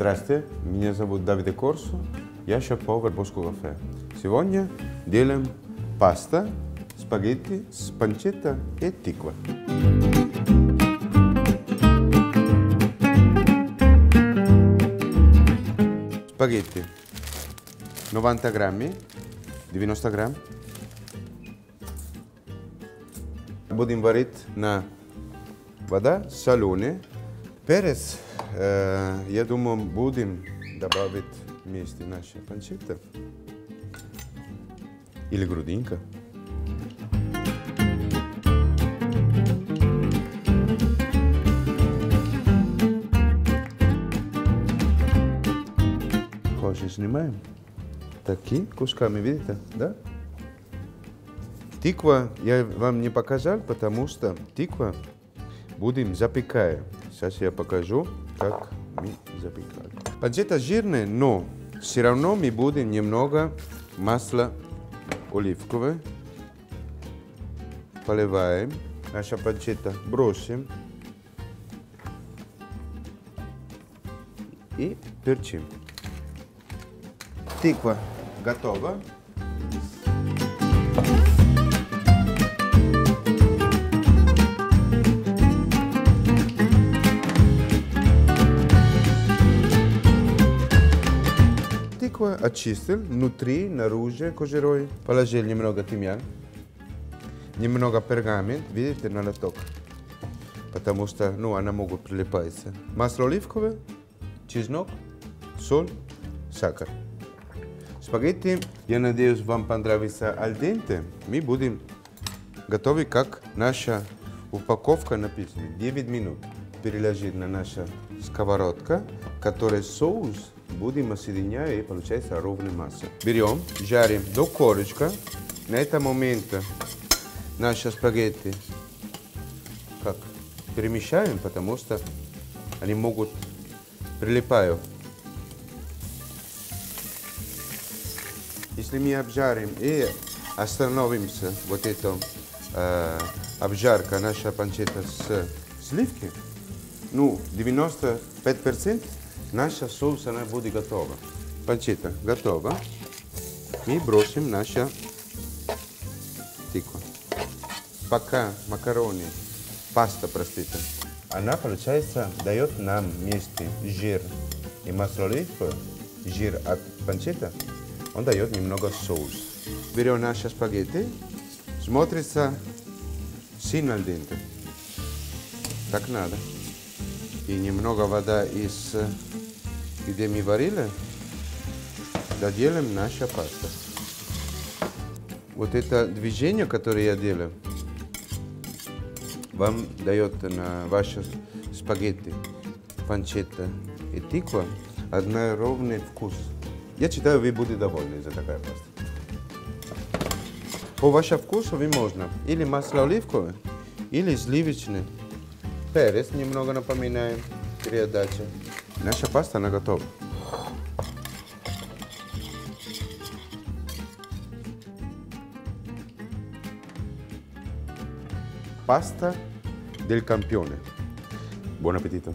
Здрасте, меня зовут Давид Корсу, я шеф-повар Боско кафе. Сегодня делаем паста, спагетти с панчетта и тиква. Спагетти 90 грамми, 90 грамм. Будем варить на вода, соленый, перец. Я думаю, будем добавить вместе наши панчетта или грудинка. Хорошо снимаем. Такие кусками, видите, да? Тиква я вам не показал, потому что тиква будем запекать. Сейчас я покажу, как мы запекаем. Панчетта жирная, но все равно мы будем немного масла оливковое. Поливаем. Наша панчетта бросим. И перчим. Тиква готова. Тиква очистил, внутри, наружу кожурой. Положил немного тимьян, немного пергамент, видите, на лоток. Потому что, она может прилипаться. Масло оливковое, чеснок, соль, сахар. Спагетти, я надеюсь, вам понравится аль денте. Мы будем готовы, как наша упаковка написана. 9 минут. Переложить на наша сковородка, который соус будем соединять и получается ровная масса. Берем, жарим до корочка. На этом моменте наши спагетти перемешаем, потому что они могут прилипать. Если мы обжарим и остановимся, вот это обжарка наша панчетта с сливки, 95% наша соус она будет готова. Панчетта готова. И бросим наша тиква. Пока макароны, паста, простите, она, получается, дает нам вместе жир и масло оливковое, жир от панчетта, он дает немного соус. Берем наши спагетти, смотрится сильно аль денте. Так надо. И немного вода из, где мы варили, доделаем наша паста. Вот это движение, которое я делаю, вам дает на ваши спагетти, панчетта и тиква одноровный вкус. Я считаю, вы будете довольны за такая паста. По вашему вкусу вы можно или масло оливковое, или сливочный. Перец немного напоминаем при отдаче. Наша паста, она готова. Pasta del campione. Buon appetito!